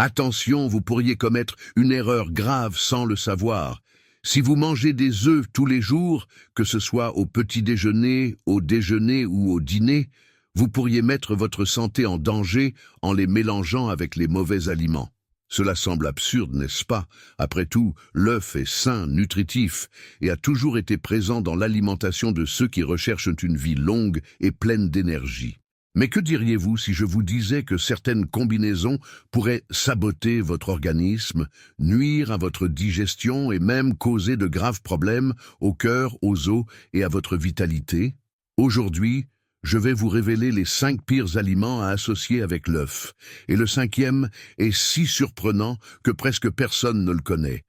Attention, vous pourriez commettre une erreur grave sans le savoir. Si vous mangez des œufs tous les jours, que ce soit au petit déjeuner, au déjeuner ou au dîner, vous pourriez mettre votre santé en danger en les mélangeant avec les mauvais aliments. Cela semble absurde, n'est-ce pas? Après tout, l'œuf est sain, nutritif, et a toujours été présent dans l'alimentation de ceux qui recherchent une vie longue et pleine d'énergie. Mais que diriez-vous si je vous disais que certaines combinaisons pourraient saboter votre organisme, nuire à votre digestion et même causer de graves problèmes au cœur, aux os et à votre vitalité? Aujourd'hui, je vais vous révéler les 5 pires aliments à associer avec l'œuf. Et le 5e est si surprenant que presque personne ne le connaît.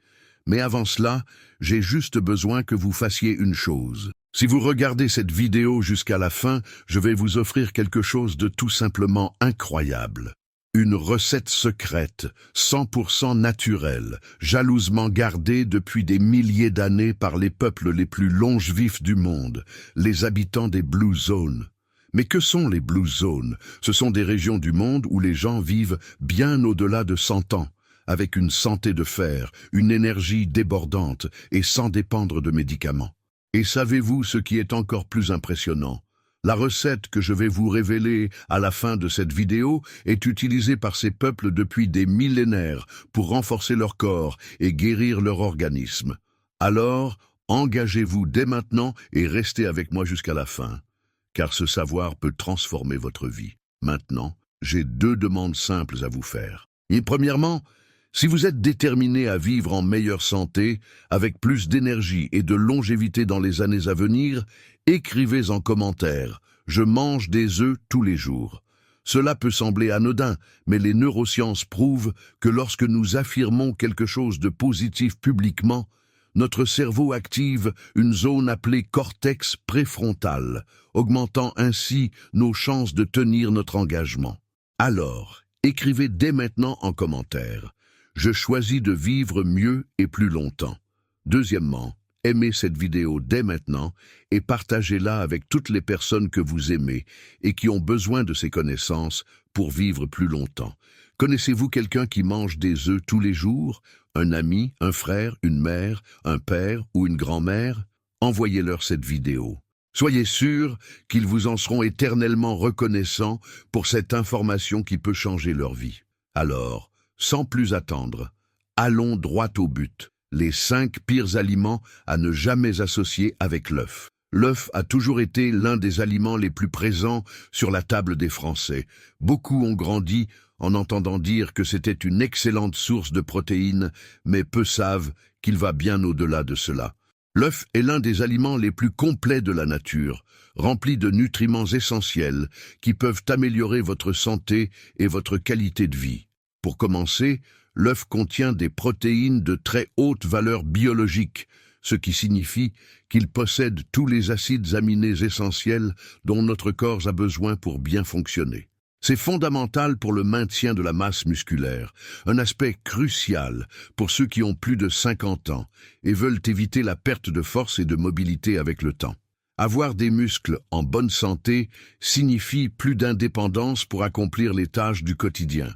Mais avant cela, j'ai juste besoin que vous fassiez une chose. Si vous regardez cette vidéo jusqu'à la fin, je vais vous offrir quelque chose de tout simplement incroyable. Une recette secrète, 100% naturelle, jalousement gardée depuis des milliers d'années par les peuples les plus longévifs du monde, les habitants des Blue Zones. Mais que sont les Blue Zones? Ce sont des régions du monde où les gens vivent bien au-delà de 100 ans, avec une santé de fer, une énergie débordante et sans dépendre de médicaments. Et savez-vous ce qui est encore plus impressionnant? La recette que je vais vous révéler à la fin de cette vidéo est utilisée par ces peuples depuis des millénaires pour renforcer leur corps et guérir leur organisme. Alors, engagez-vous dès maintenant et restez avec moi jusqu'à la fin, car ce savoir peut transformer votre vie. Maintenant, j'ai 2 demandes simples à vous faire. Et premièrement, si vous êtes déterminé à vivre en meilleure santé, avec plus d'énergie et de longévité dans les années à venir, écrivez en commentaire « Je mange des œufs tous les jours ». Cela peut sembler anodin, mais les neurosciences prouvent que lorsque nous affirmons quelque chose de positif publiquement, notre cerveau active une zone appelée cortex préfrontal, augmentant ainsi nos chances de tenir notre engagement. Alors, écrivez dès maintenant en commentaire « Je choisis de vivre mieux et plus longtemps ». Deuxièmement, aimez cette vidéo dès maintenant et partagez-la avec toutes les personnes que vous aimez et qui ont besoin de ces connaissances pour vivre plus longtemps. Connaissez-vous quelqu'un qui mange des œufs tous les jours? Un ami, un frère, une mère, un père ou une grand-mère? Envoyez-leur cette vidéo. Soyez sûrs qu'ils vous en seront éternellement reconnaissants pour cette information qui peut changer leur vie. Alors, sans plus attendre, allons droit au but. Les 5 pires aliments à ne jamais associer avec l'œuf. L'œuf a toujours été l'un des aliments les plus présents sur la table des Français. Beaucoup ont grandi en entendant dire que c'était une excellente source de protéines, mais peu savent qu'il va bien au-delà de cela. L'œuf est l'un des aliments les plus complets de la nature, rempli de nutriments essentiels qui peuvent améliorer votre santé et votre qualité de vie. Pour commencer, l'œuf contient des protéines de très haute valeur biologique, ce qui signifie qu'il possède tous les acides aminés essentiels dont notre corps a besoin pour bien fonctionner. C'est fondamental pour le maintien de la masse musculaire, un aspect crucial pour ceux qui ont plus de 50 ans et veulent éviter la perte de force et de mobilité avec le temps. Avoir des muscles en bonne santé signifie plus d'indépendance pour accomplir les tâches du quotidien.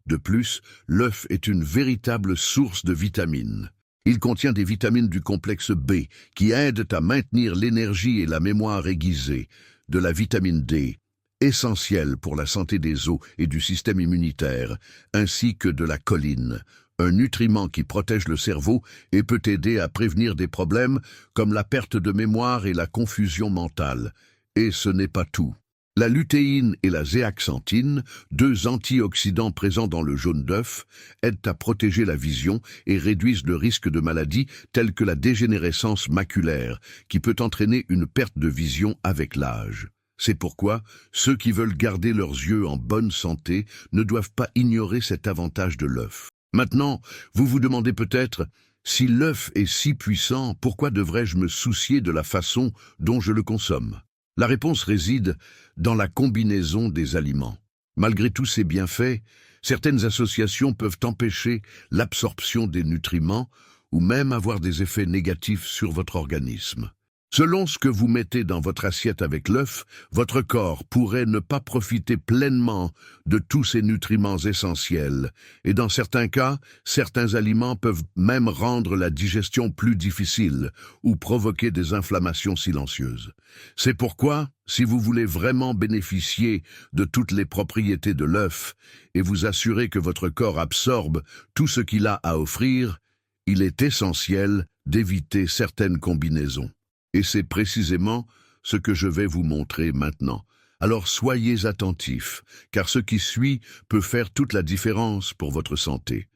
De plus, l'œuf est une véritable source de vitamines. Il contient des vitamines du complexe B qui aident à maintenir l'énergie et la mémoire aiguisée, de la vitamine D, essentielle pour la santé des os et du système immunitaire, ainsi que de la choline, un nutriment qui protège le cerveau et peut aider à prévenir des problèmes comme la perte de mémoire et la confusion mentale. Et ce n'est pas tout. La lutéine et la zéaxanthine, 2 antioxydants présents dans le jaune d'œuf, aident à protéger la vision et réduisent le risque de maladies telles que la dégénérescence maculaire, qui peut entraîner une perte de vision avec l'âge. C'est pourquoi ceux qui veulent garder leurs yeux en bonne santé ne doivent pas ignorer cet avantage de l'œuf. Maintenant, vous vous demandez peut-être, si l'œuf est si puissant, pourquoi devrais-je me soucier de la façon dont je le consomme? La réponse réside dans la combinaison des aliments. Malgré tous ces bienfaits, certaines associations peuvent empêcher l'absorption des nutriments ou même avoir des effets négatifs sur votre organisme. Selon ce que vous mettez dans votre assiette avec l'œuf, votre corps pourrait ne pas profiter pleinement de tous ces nutriments essentiels. Et dans certains cas, certains aliments peuvent même rendre la digestion plus difficile ou provoquer des inflammations silencieuses. C'est pourquoi, si vous voulez vraiment bénéficier de toutes les propriétés de l'œuf et vous assurer que votre corps absorbe tout ce qu'il a à offrir, il est essentiel d'éviter certaines combinaisons. Et c'est précisément ce que je vais vous montrer maintenant. Alors soyez attentifs, car ce qui suit peut faire toute la différence pour votre santé.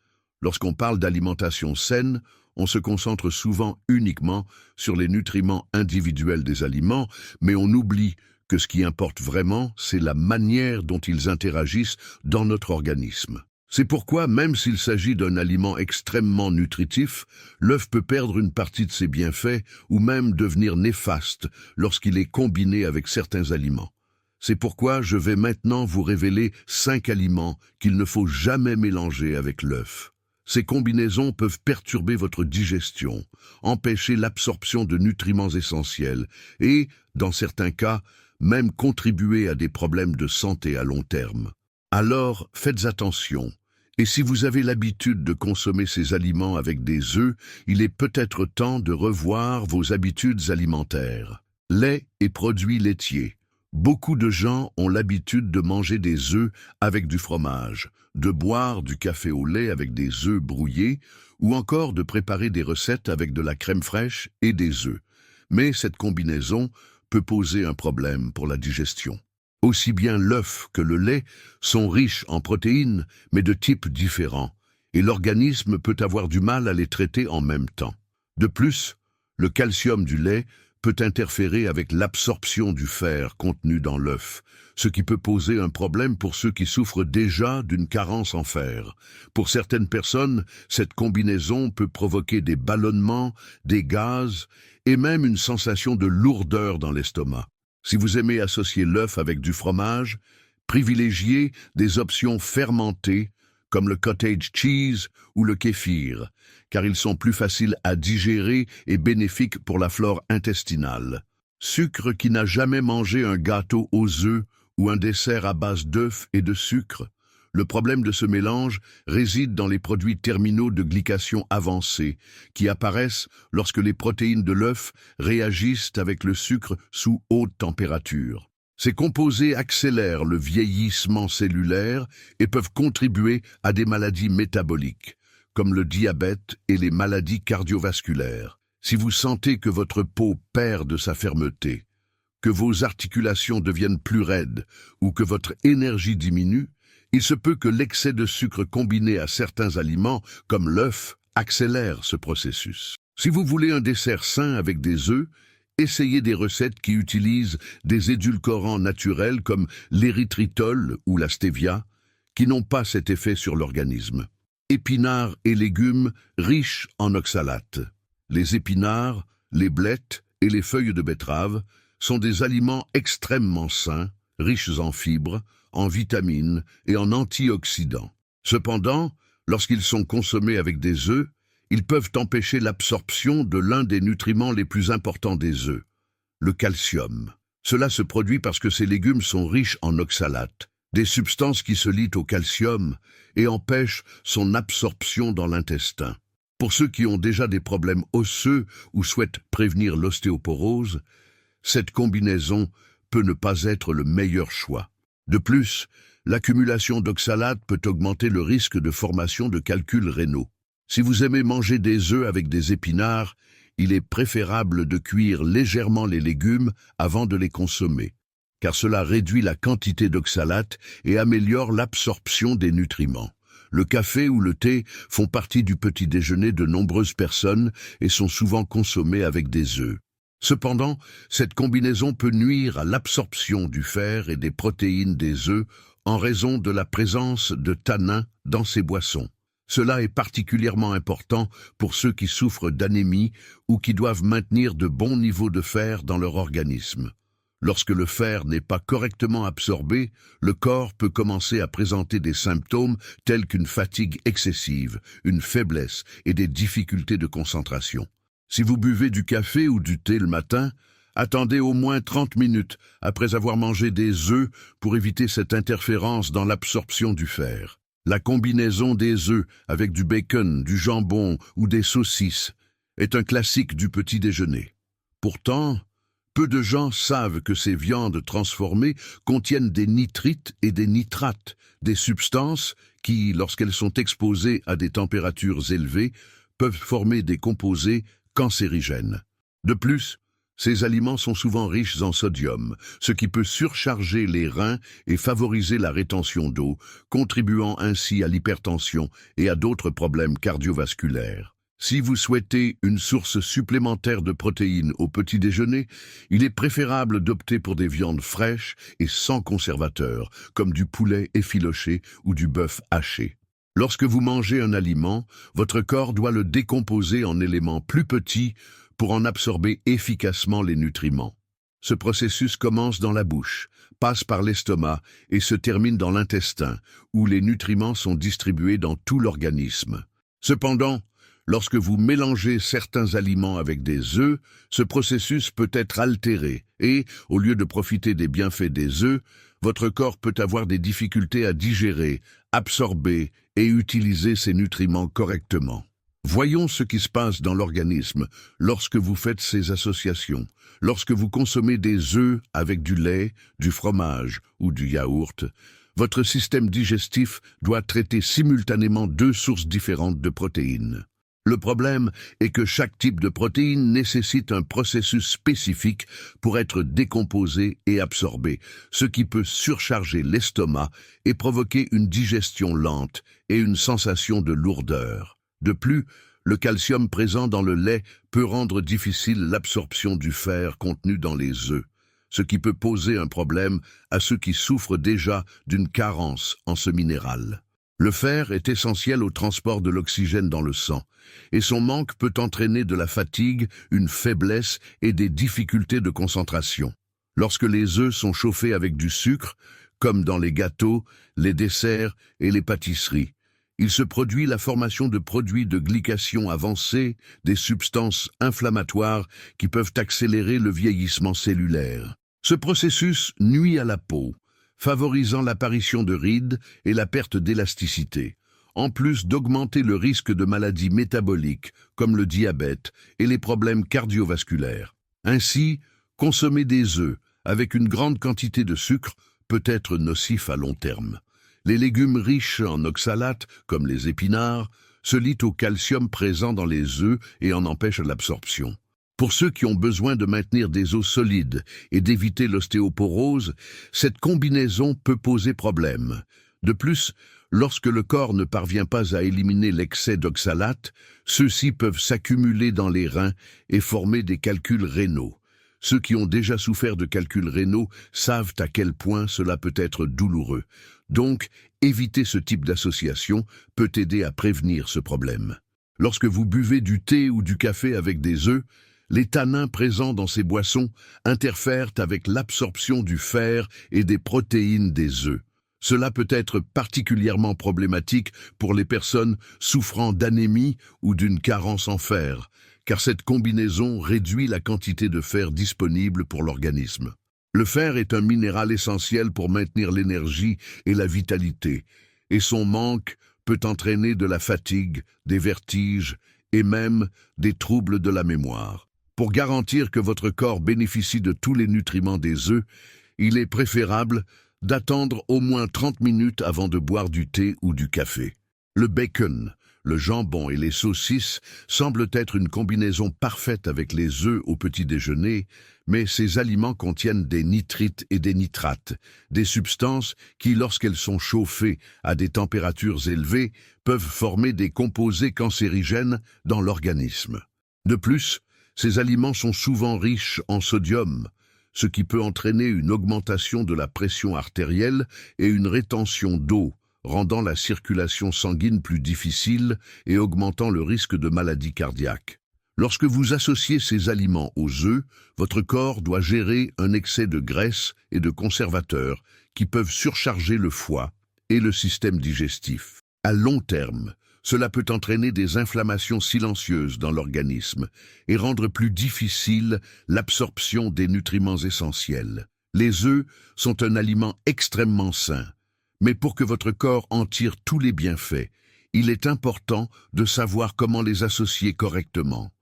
Lorsqu'on parle d'alimentation saine, on se concentre souvent uniquement sur les nutriments individuels des aliments, mais on oublie que ce qui importe vraiment, c'est la manière dont ils interagissent dans notre organisme. C'est pourquoi, même s'il s'agit d'un aliment extrêmement nutritif, l'œuf peut perdre une partie de ses bienfaits ou même devenir néfaste lorsqu'il est combiné avec certains aliments. C'est pourquoi je vais maintenant vous révéler 5 aliments qu'il ne faut jamais mélanger avec l'œuf. Ces combinaisons peuvent perturber votre digestion, empêcher l'absorption de nutriments essentiels et, dans certains cas, même contribuer à des problèmes de santé à long terme. Alors, faites attention. Et si vous avez l'habitude de consommer ces aliments avec des œufs, il est peut-être temps de revoir vos habitudes alimentaires. Lait et produits laitiers. Beaucoup de gens ont l'habitude de manger des œufs avec du fromage, de boire du café au lait avec des œufs brouillés, ou encore de préparer des recettes avec de la crème fraîche et des œufs. Mais cette combinaison peut poser un problème pour la digestion. Aussi bien l'œuf que le lait sont riches en protéines, mais de types différents, et l'organisme peut avoir du mal à les traiter en même temps. De plus, le calcium du lait peut interférer avec l'absorption du fer contenu dans l'œuf, ce qui peut poser un problème pour ceux qui souffrent déjà d'une carence en fer. Pour certaines personnes, cette combinaison peut provoquer des ballonnements, des gaz et même une sensation de lourdeur dans l'estomac. Si vous aimez associer l'œuf avec du fromage, privilégiez des options fermentées comme le cottage cheese ou le kéfir, car ils sont plus faciles à digérer et bénéfiques pour la flore intestinale. Sucre qui n'a jamais mangé un gâteau aux œufs ou un dessert à base d'œufs et de sucre. Le problème de ce mélange réside dans les produits terminaux de glycation avancée, qui apparaissent lorsque les protéines de l'œuf réagissent avec le sucre sous haute température. Ces composés accélèrent le vieillissement cellulaire et peuvent contribuer à des maladies métaboliques, comme le diabète et les maladies cardiovasculaires. Si vous sentez que votre peau perd de sa fermeté, que vos articulations deviennent plus raides ou que votre énergie diminue, il se peut que l'excès de sucre combiné à certains aliments, comme l'œuf, accélère ce processus. Si vous voulez un dessert sain avec des œufs, essayez des recettes qui utilisent des édulcorants naturels comme l'érythritol ou la stevia, qui n'ont pas cet effet sur l'organisme. Épinards et légumes riches en oxalates. Les épinards, les blettes et les feuilles de betterave sont des aliments extrêmement sains, riches en fibres, en vitamines et en antioxydants. Cependant, lorsqu'ils sont consommés avec des œufs, ils peuvent empêcher l'absorption de l'un des nutriments les plus importants des œufs, le calcium. Cela se produit parce que ces légumes sont riches en oxalates, des substances qui se lient au calcium et empêchent son absorption dans l'intestin. Pour ceux qui ont déjà des problèmes osseux ou souhaitent prévenir l'ostéoporose, cette combinaison peut ne pas être le meilleur choix. De plus, l'accumulation d'oxalates peut augmenter le risque de formation de calculs rénaux. Si vous aimez manger des œufs avec des épinards, il est préférable de cuire légèrement les légumes avant de les consommer, car cela réduit la quantité d'oxalates et améliore l'absorption des nutriments. Le café ou le thé font partie du petit déjeuner de nombreuses personnes et sont souvent consommés avec des œufs. Cependant, cette combinaison peut nuire à l'absorption du fer et des protéines des œufs en raison de la présence de tanins dans ces boissons. Cela est particulièrement important pour ceux qui souffrent d'anémie ou qui doivent maintenir de bons niveaux de fer dans leur organisme. Lorsque le fer n'est pas correctement absorbé, le corps peut commencer à présenter des symptômes tels qu'une fatigue excessive, une faiblesse et des difficultés de concentration. Si vous buvez du café ou du thé le matin, Attendez au moins 30 minutes après avoir mangé des œufs pour éviter cette interférence dans l'absorption du fer. La combinaison des œufs avec du bacon, du jambon ou des saucisses est un classique du petit déjeuner. Pourtant, peu de gens savent que ces viandes transformées contiennent des nitrites et des nitrates, des substances qui, lorsqu'elles sont exposées à des températures élevées, peuvent former des composés cancérigènes. De plus, ces aliments sont souvent riches en sodium, ce qui peut surcharger les reins et favoriser la rétention d'eau, contribuant ainsi à l'hypertension et à d'autres problèmes cardiovasculaires. Si vous souhaitez une source supplémentaire de protéines au petit déjeuner, il est préférable d'opter pour des viandes fraîches et sans conservateurs, comme du poulet effiloché ou du bœuf haché. Lorsque vous mangez un aliment, votre corps doit le décomposer en éléments plus petits pour en absorber efficacement les nutriments. Ce processus commence dans la bouche, passe par l'estomac et se termine dans l'intestin, où les nutriments sont distribués dans tout l'organisme. Cependant, lorsque vous mélangez certains aliments avec des œufs, ce processus peut être altéré et, au lieu de profiter des bienfaits des œufs, votre corps peut avoir des difficultés à digérer, absorber et utiliser ces nutriments correctement. Voyons ce qui se passe dans l'organisme lorsque vous faites ces associations. Lorsque vous consommez des œufs avec du lait, du fromage ou du yaourt, votre système digestif doit traiter simultanément deux sources différentes de protéines. Le problème est que chaque type de protéine nécessite un processus spécifique pour être décomposé et absorbé, ce qui peut surcharger l'estomac et provoquer une digestion lente et une sensation de lourdeur. De plus, le calcium présent dans le lait peut rendre difficile l'absorption du fer contenu dans les œufs, ce qui peut poser un problème à ceux qui souffrent déjà d'une carence en ce minéral. Le fer est essentiel au transport de l'oxygène dans le sang, et son manque peut entraîner de la fatigue, une faiblesse et des difficultés de concentration. Lorsque les œufs sont chauffés avec du sucre, comme dans les gâteaux, les desserts et les pâtisseries, il se produit la formation de produits de glycation avancée, des substances inflammatoires qui peuvent accélérer le vieillissement cellulaire. Ce processus nuit à la peau, favorisant l'apparition de rides et la perte d'élasticité, en plus d'augmenter le risque de maladies métaboliques comme le diabète et les problèmes cardiovasculaires. Ainsi, consommer des œufs avec une grande quantité de sucre peut être nocif à long terme. Les légumes riches en oxalates, comme les épinards, se lient au calcium présent dans les œufs et en empêchent l'absorption. Pour ceux qui ont besoin de maintenir des os solides et d'éviter l'ostéoporose, cette combinaison peut poser problème. De plus, lorsque le corps ne parvient pas à éliminer l'excès d'oxalates, ceux-ci peuvent s'accumuler dans les reins et former des calculs rénaux. Ceux qui ont déjà souffert de calculs rénaux savent à quel point cela peut être douloureux. Donc, éviter ce type d'association peut aider à prévenir ce problème. Lorsque vous buvez du thé ou du café avec des œufs, les tanins présents dans ces boissons interfèrent avec l'absorption du fer et des protéines des œufs. Cela peut être particulièrement problématique pour les personnes souffrant d'anémie ou d'une carence en fer, car cette combinaison réduit la quantité de fer disponible pour l'organisme. Le fer est un minéral essentiel pour maintenir l'énergie et la vitalité, et son manque peut entraîner de la fatigue, des vertiges et même des troubles de la mémoire. Pour garantir que votre corps bénéficie de tous les nutriments des œufs, il est préférable d'attendre au moins 30 minutes avant de boire du thé ou du café. Le bacon, le jambon et les saucisses semblent être une combinaison parfaite avec les œufs au petit déjeuner, mais ces aliments contiennent des nitrites et des nitrates, des substances qui, lorsqu'elles sont chauffées à des températures élevées, peuvent former des composés cancérigènes dans l'organisme. De plus, ces aliments sont souvent riches en sodium, ce qui peut entraîner une augmentation de la pression artérielle et une rétention d'eau, rendant la circulation sanguine plus difficile et augmentant le risque de maladies cardiaques. Lorsque vous associez ces aliments aux œufs, votre corps doit gérer un excès de graisse et de conservateurs qui peuvent surcharger le foie et le système digestif. À long terme, cela peut entraîner des inflammations silencieuses dans l'organisme et rendre plus difficile l'absorption des nutriments essentiels. Les œufs sont un aliment extrêmement sain, mais pour que votre corps en tire tous les bienfaits, il est important de savoir comment les associer correctement.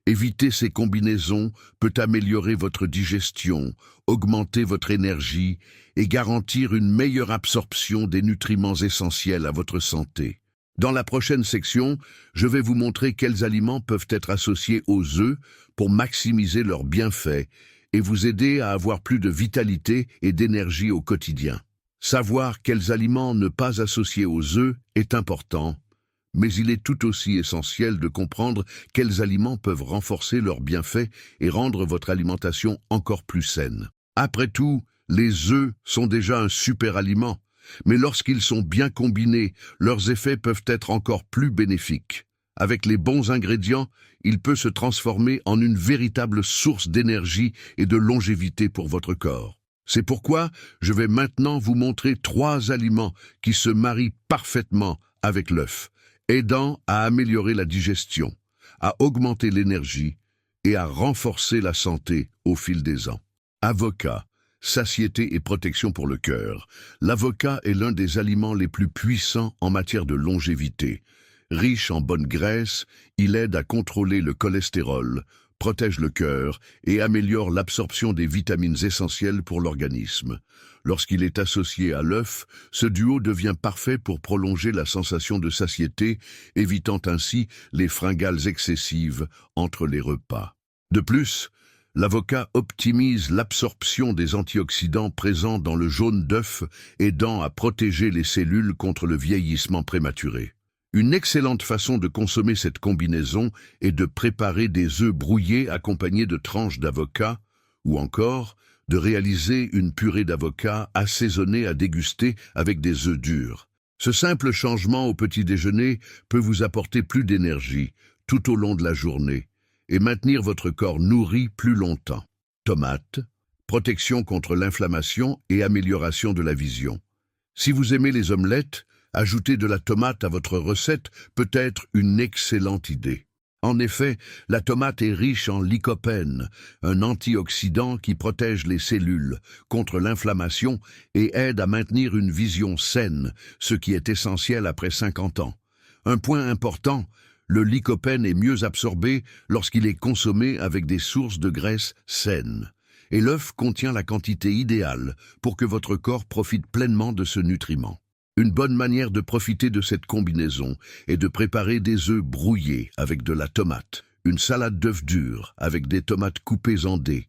Éviter ces combinaisons peut améliorer votre digestion, augmenter votre énergie et garantir une meilleure absorption des nutriments essentiels à votre santé. Dans la prochaine section, je vais vous montrer quels aliments peuvent être associés aux œufs pour maximiser leurs bienfaits et vous aider à avoir plus de vitalité et d'énergie au quotidien. Savoir quels aliments ne pas associer aux œufs est important, mais il est tout aussi essentiel de comprendre quels aliments peuvent renforcer leurs bienfaits et rendre votre alimentation encore plus saine. Après tout, les œufs sont déjà un super aliment, mais lorsqu'ils sont bien combinés, leurs effets peuvent être encore plus bénéfiques. Avec les bons ingrédients, il peut se transformer en une véritable source d'énergie et de longévité pour votre corps. C'est pourquoi je vais maintenant vous montrer 3 aliments qui se marient parfaitement avec l'œuf, aidant à améliorer la digestion, à augmenter l'énergie et à renforcer la santé au fil des ans. Avocat, satiété et protection pour le cœur. L'avocat est l'un des aliments les plus puissants en matière de longévité. Riche en bonnes graisses, il aide à contrôler le cholestérol, protège le cœur et améliore l'absorption des vitamines essentielles pour l'organisme. Lorsqu'il est associé à l'œuf, ce duo devient parfait pour prolonger la sensation de satiété, évitant ainsi les fringales excessives entre les repas. De plus, l'avocat optimise l'absorption des antioxydants présents dans le jaune d'œuf, aidant à protéger les cellules contre le vieillissement prématuré. Une excellente façon de consommer cette combinaison est de préparer des œufs brouillés accompagnés de tranches d'avocat, ou encore de réaliser une purée d'avocat assaisonnée à déguster avec des œufs durs. Ce simple changement au petit déjeuner peut vous apporter plus d'énergie tout au long de la journée et maintenir votre corps nourri plus longtemps. Tomate, protection contre l'inflammation et amélioration de la vision. Si vous aimez les omelettes, ajouter de la tomate à votre recette peut être une excellente idée. En effet, la tomate est riche en lycopène, un antioxydant qui protège les cellules contre l'inflammation et aide à maintenir une vision saine, ce qui est essentiel après 50 ans. Un point important, le lycopène est mieux absorbé lorsqu'il est consommé avec des sources de graisse saines. Et l'œuf contient la quantité idéale pour que votre corps profite pleinement de ce nutriment. Une bonne manière de profiter de cette combinaison est de préparer des œufs brouillés avec de la tomate, une salade d'œufs durs avec des tomates coupées en dés,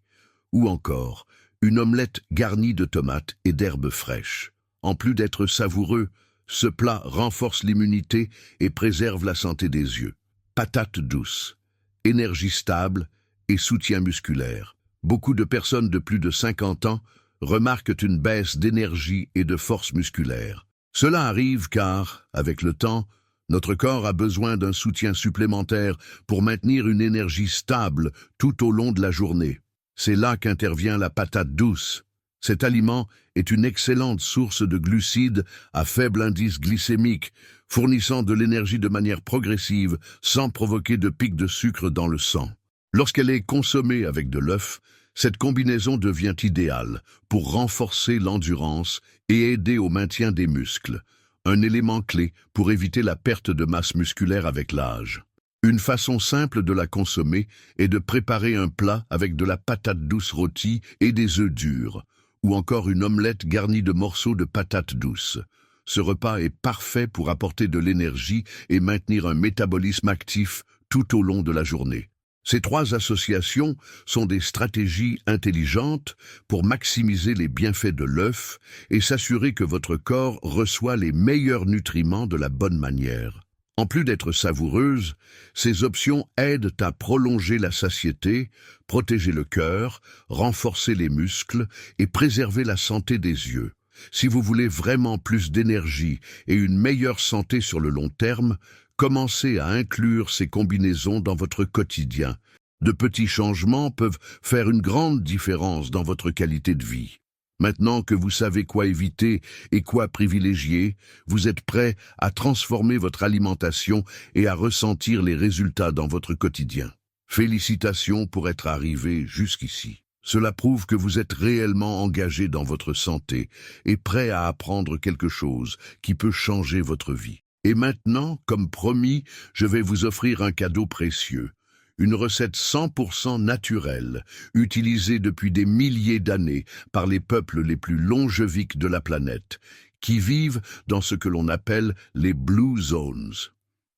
ou encore une omelette garnie de tomates et d'herbes fraîches. En plus d'être savoureux, ce plat renforce l'immunité et préserve la santé des yeux. Patates douces, énergie stable et soutien musculaire. Beaucoup de personnes de plus de 50 ans remarquent une baisse d'énergie et de force musculaire. Cela arrive car, avec le temps, notre corps a besoin d'un soutien supplémentaire pour maintenir une énergie stable tout au long de la journée. C'est là qu'intervient la patate douce. Cet aliment est une excellente source de glucides à faible indice glycémique, fournissant de l'énergie de manière progressive sans provoquer de pics de sucre dans le sang. Lorsqu'elle est consommée avec de l'œuf, cette combinaison devient idéale pour renforcer l'endurance et aider au maintien des muscles, un élément clé pour éviter la perte de masse musculaire avec l'âge. Une façon simple de la consommer est de préparer un plat avec de la patate douce rôtie et des œufs durs, ou encore une omelette garnie de morceaux de patates douces. Ce repas est parfait pour apporter de l'énergie et maintenir un métabolisme actif tout au long de la journée. Ces 3 associations sont des stratégies intelligentes pour maximiser les bienfaits de l'œuf et s'assurer que votre corps reçoit les meilleurs nutriments de la bonne manière. En plus d'être savoureuses, ces options aident à prolonger la satiété, protéger le cœur, renforcer les muscles et préserver la santé des yeux. Si vous voulez vraiment plus d'énergie et une meilleure santé sur le long terme, commencez à inclure ces combinaisons dans votre quotidien. De petits changements peuvent faire une grande différence dans votre qualité de vie. Maintenant que vous savez quoi éviter et quoi privilégier, vous êtes prêt à transformer votre alimentation et à ressentir les résultats dans votre quotidien. Félicitations pour être arrivé jusqu'ici. Cela prouve que vous êtes réellement engagé dans votre santé et prêt à apprendre quelque chose qui peut changer votre vie. Et maintenant, comme promis, je vais vous offrir un cadeau précieux. Une recette 100% naturelle, utilisée depuis des milliers d'années par les peuples les plus longéviques de la planète, qui vivent dans ce que l'on appelle les Blue Zones.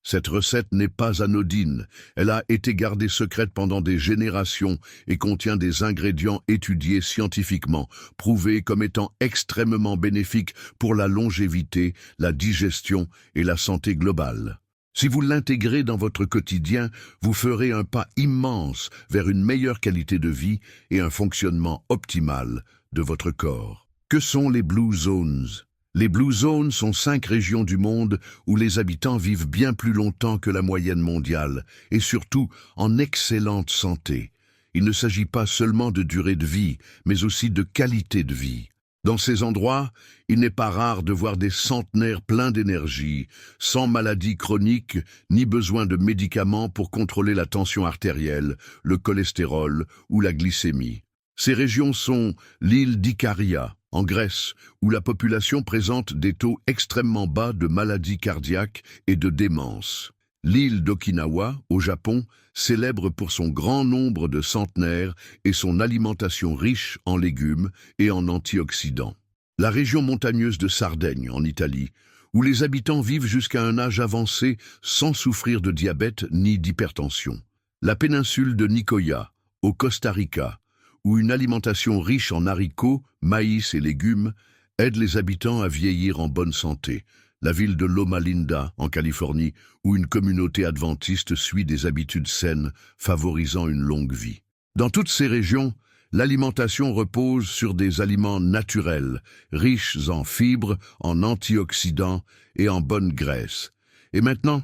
Cette recette n'est pas anodine, elle a été gardée secrète pendant des générations et contient des ingrédients étudiés scientifiquement, prouvés comme étant extrêmement bénéfiques pour la longévité, la digestion et la santé globale. Si vous l'intégrez dans votre quotidien, vous ferez un pas immense vers une meilleure qualité de vie et un fonctionnement optimal de votre corps. Que sont les Blue Zones ? Les Blue Zones sont 5 régions du monde où les habitants vivent bien plus longtemps que la moyenne mondiale et surtout en excellente santé. Il ne s'agit pas seulement de durée de vie, mais aussi de qualité de vie. Dans ces endroits, il n'est pas rare de voir des centenaires pleins d'énergie, sans maladies chroniques ni besoin de médicaments pour contrôler la tension artérielle, le cholestérol ou la glycémie. Ces régions sont l'île d'Ikaria, en Grèce, où la population présente des taux extrêmement bas de maladies cardiaques et de démence. L'île d'Okinawa, au Japon, célèbre pour son grand nombre de centenaires et son alimentation riche en légumes et en antioxydants. La région montagneuse de Sardaigne, en Italie, où les habitants vivent jusqu'à un âge avancé sans souffrir de diabète ni d'hypertension. La péninsule de Nicoya, au Costa Rica, où une alimentation riche en haricots, maïs et légumes aide les habitants à vieillir en bonne santé. La ville de Loma Linda, en Californie, où une communauté adventiste suit des habitudes saines, favorisant une longue vie. Dans toutes ces régions, l'alimentation repose sur des aliments naturels, riches en fibres, en antioxydants et en bonne graisse. Et maintenant,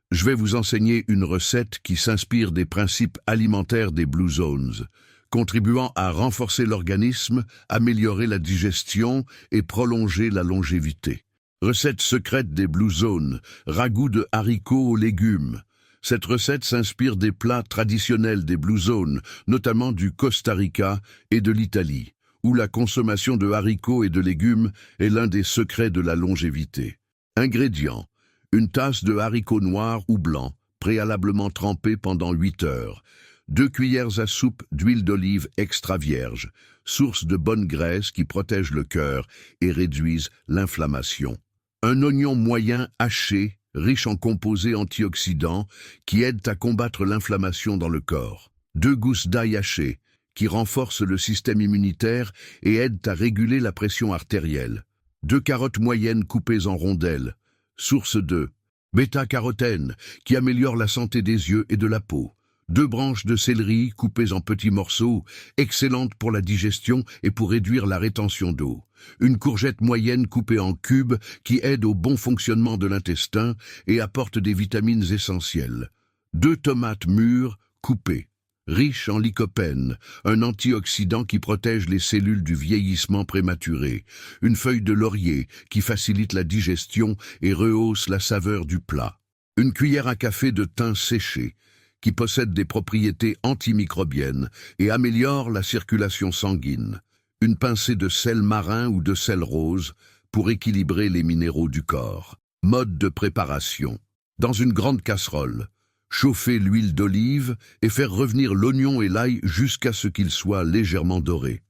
je vais vous enseigner une recette qui s'inspire des principes alimentaires des Blue Zones, contribuant à renforcer l'organisme, améliorer la digestion et prolonger la longévité. Recette secrète des Blue Zones, ragoût de haricots aux légumes. Cette recette s'inspire des plats traditionnels des Blue Zones, notamment du Costa Rica et de l'Italie, où la consommation de haricots et de légumes est l'un des secrets de la longévité. Ingrédients: une tasse de haricots noirs ou blancs, préalablement trempés pendant 8 heures. 2 cuillères à soupe d'huile d'olive extra vierge, source de bonne graisse qui protège le cœur et réduise l'inflammation. Un oignon moyen haché, riche en composés antioxydants, qui aident à combattre l'inflammation dans le corps. 2 gousses d'ail hachées, qui renforcent le système immunitaire et aident à réguler la pression artérielle. 2 carottes moyennes coupées en rondelles, source de bêta-carotène, qui améliore la santé des yeux et de la peau. 2 branches de céleri coupées en petits morceaux, excellentes pour la digestion et pour réduire la rétention d'eau. Une courgette moyenne coupée en cubes qui aide au bon fonctionnement de l'intestin et apporte des vitamines essentielles. 2 tomates mûres coupées, riches en lycopène, un antioxydant qui protège les cellules du vieillissement prématuré. Une feuille de laurier qui facilite la digestion et rehausse la saveur du plat. Une cuillère à café de thym séché, qui possède des propriétés antimicrobiennes et améliore la circulation sanguine. Une pincée de sel marin ou de sel rose pour équilibrer les minéraux du corps. Mode de préparation: dans une grande casserole, chauffer l'huile d'olive et faire revenir l'oignon et l'ail jusqu'à ce qu'ils soient légèrement dorés.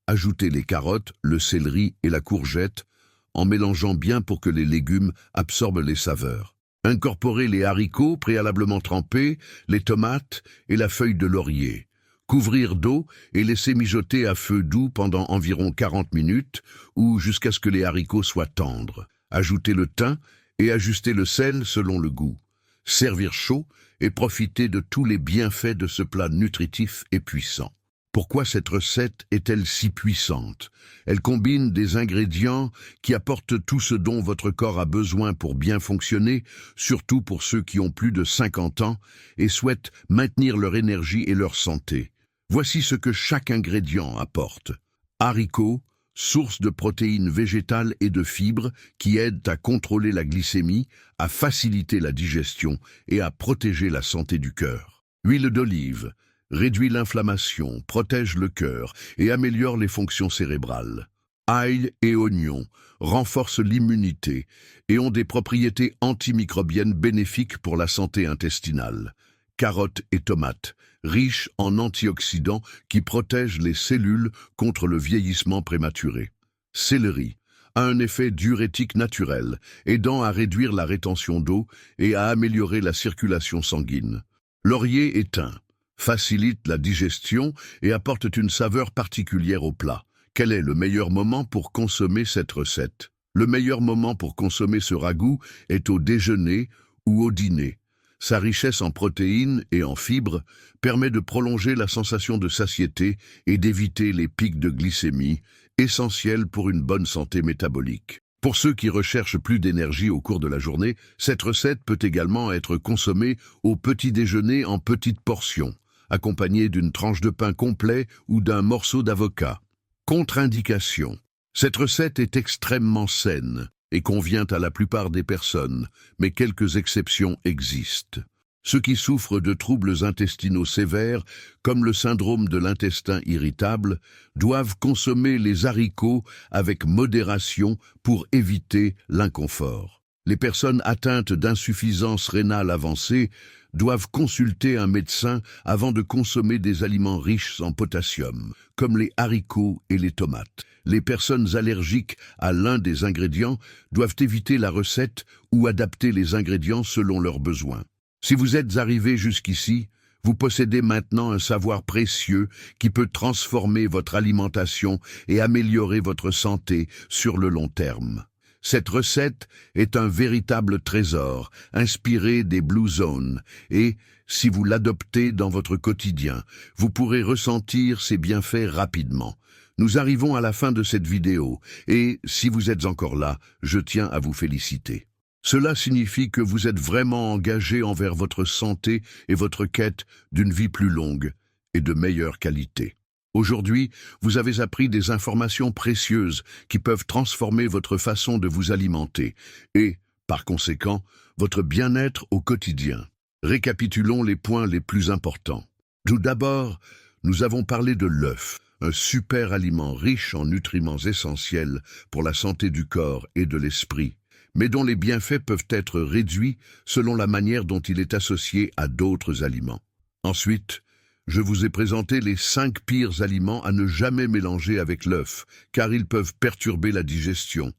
Ajoutez les carottes, le céleri et la courgette en mélangeant bien pour que les légumes absorbent les saveurs. Incorporez les haricots préalablement trempés, les tomates et la feuille de laurier. Couvrir d'eau et laisser mijoter à feu doux pendant environ 40 minutes ou jusqu'à ce que les haricots soient tendres. Ajoutez le thym et ajustez le sel selon le goût. Servir chaud et profiter de tous les bienfaits de ce plat nutritif et puissant. Pourquoi cette recette est-elle si puissante? Elle combine des ingrédients qui apportent tout ce dont votre corps a besoin pour bien fonctionner, surtout pour ceux qui ont plus de 50 ans et souhaitent maintenir leur énergie et leur santé. Voici ce que chaque ingrédient apporte. Haricots, source de protéines végétales et de fibres qui aident à contrôler la glycémie, à faciliter la digestion et à protéger la santé du cœur. Huile d'olive réduit l'inflammation, protège le cœur et améliore les fonctions cérébrales. Ail et oignons renforcent l'immunité et ont des propriétés antimicrobiennes bénéfiques pour la santé intestinale. Carottes et tomates, riches en antioxydants qui protègent les cellules contre le vieillissement prématuré. Céleri a un effet diurétique naturel, aidant à réduire la rétention d'eau et à améliorer la circulation sanguine. Laurier et thym facilitent la digestion et apportent une saveur particulière au plat. Quel est le meilleur moment pour consommer cette recette? Le meilleur moment pour consommer ce ragoût est au déjeuner ou au dîner. Sa richesse en protéines et en fibres permet de prolonger la sensation de satiété et d'éviter les pics de glycémie, essentiels pour une bonne santé métabolique. Pour ceux qui recherchent plus d'énergie au cours de la journée, cette recette peut également être consommée au petit déjeuner en petites portions, accompagnée d'une tranche de pain complet ou d'un morceau d'avocat. Contre-indication. Cette recette est extrêmement saine et convient à la plupart des personnes, mais quelques exceptions existent. Ceux qui souffrent de troubles intestinaux sévères, comme le syndrome de l'intestin irritable, doivent consommer les haricots avec modération pour éviter l'inconfort. Les personnes atteintes d'insuffisance rénale avancée doivent consulter un médecin avant de consommer des aliments riches en potassium, comme les haricots et les tomates. Les personnes allergiques à l'un des ingrédients doivent éviter la recette ou adapter les ingrédients selon leurs besoins. Si vous êtes arrivé jusqu'ici, vous possédez maintenant un savoir précieux qui peut transformer votre alimentation et améliorer votre santé sur le long terme. Cette recette est un véritable trésor, inspiré des Blue Zones, et, si vous l'adoptez dans votre quotidien, vous pourrez ressentir ses bienfaits rapidement. Nous arrivons à la fin de cette vidéo, et, si vous êtes encore là, je tiens à vous féliciter. Cela signifie que vous êtes vraiment engagé envers votre santé et votre quête d'une vie plus longue et de meilleure qualité. Aujourd'hui, vous avez appris des informations précieuses qui peuvent transformer votre façon de vous alimenter et, par conséquent, votre bien-être au quotidien. Récapitulons les points les plus importants. Tout d'abord, nous avons parlé de l'œuf, un super aliment riche en nutriments essentiels pour la santé du corps et de l'esprit, mais dont les bienfaits peuvent être réduits selon la manière dont il est associé à d'autres aliments. Ensuite, je vous ai présenté les 5 pires aliments à ne jamais mélanger avec l'œuf, car ils peuvent perturber la digestion,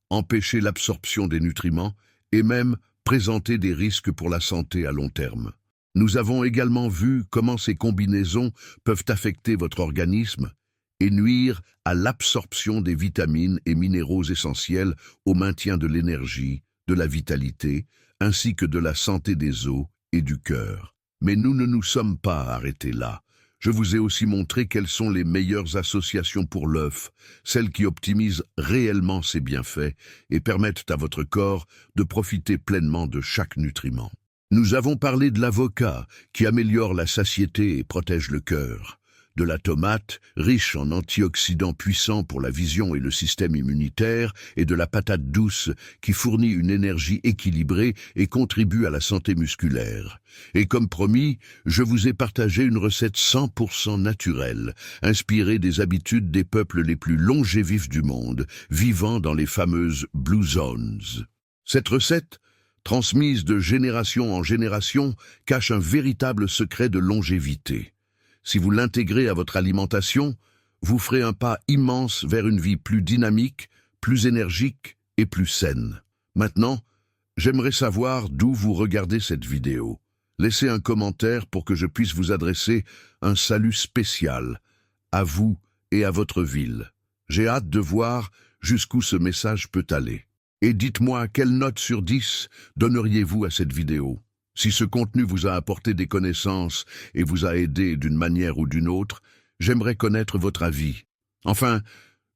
empêcher l'absorption des nutriments et même présenter des risques pour la santé à long terme. Nous avons également vu comment ces combinaisons peuvent affecter votre organisme et nuire à l'absorption des vitamines et minéraux essentiels au maintien de l'énergie, de la vitalité, ainsi que de la santé des os et du cœur. Mais nous ne nous sommes pas arrêtés là. Je vous ai aussi montré quelles sont les meilleures associations pour l'œuf, celles qui optimisent réellement ses bienfaits et permettent à votre corps de profiter pleinement de chaque nutriment. Nous avons parlé de l'avocat, qui améliore la satiété et protège le cœur, de la tomate, riche en antioxydants puissants pour la vision et le système immunitaire, et de la patate douce, qui fournit une énergie équilibrée et contribue à la santé musculaire. Et comme promis, je vous ai partagé une recette 100% naturelle, inspirée des habitudes des peuples les plus longévifs du monde, vivant dans les fameuses Blue Zones. Cette recette, transmise de génération en génération, cache un véritable secret de longévité. Si vous l'intégrez à votre alimentation, vous ferez un pas immense vers une vie plus dynamique, plus énergique et plus saine. Maintenant, j'aimerais savoir d'où vous regardez cette vidéo. Laissez un commentaire pour que je puisse vous adresser un salut spécial à vous et à votre ville. J'ai hâte de voir jusqu'où ce message peut aller. Et dites-moi quelle note sur 10 donneriez-vous à cette vidéo? Si ce contenu vous a apporté des connaissances et vous a aidé d'une manière ou d'une autre, j'aimerais connaître votre avis. Enfin,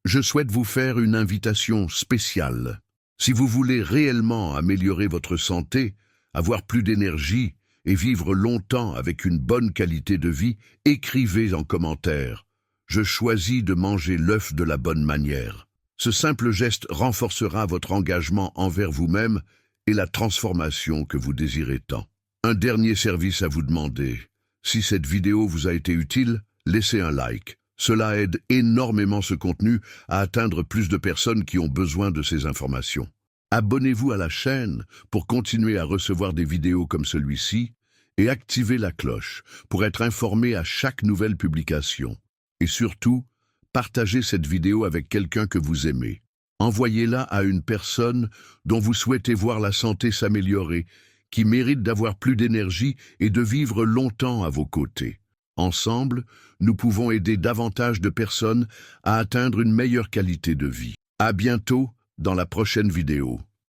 je souhaite vous faire une invitation spéciale. Si vous voulez réellement améliorer votre santé, avoir plus d'énergie et vivre longtemps avec une bonne qualité de vie, écrivez en commentaire. Je choisis de manger l'œuf de la bonne manière. Ce simple geste renforcera votre engagement envers vous-même et la transformation que vous désirez tant. Un dernier service à vous demander. Si cette vidéo vous a été utile, laissez un like. Cela aide énormément ce contenu à atteindre plus de personnes qui ont besoin de ces informations. Abonnez-vous à la chaîne pour continuer à recevoir des vidéos comme celui-ci et activez la cloche pour être informé à chaque nouvelle publication. Et surtout, partagez cette vidéo avec quelqu'un que vous aimez. Envoyez-la à une personne dont vous souhaitez voir la santé s'améliorer, qui mérite d'avoir plus d'énergie et de vivre longtemps à vos côtés. Ensemble, nous pouvons aider davantage de personnes à atteindre une meilleure qualité de vie. À bientôt dans la prochaine vidéo.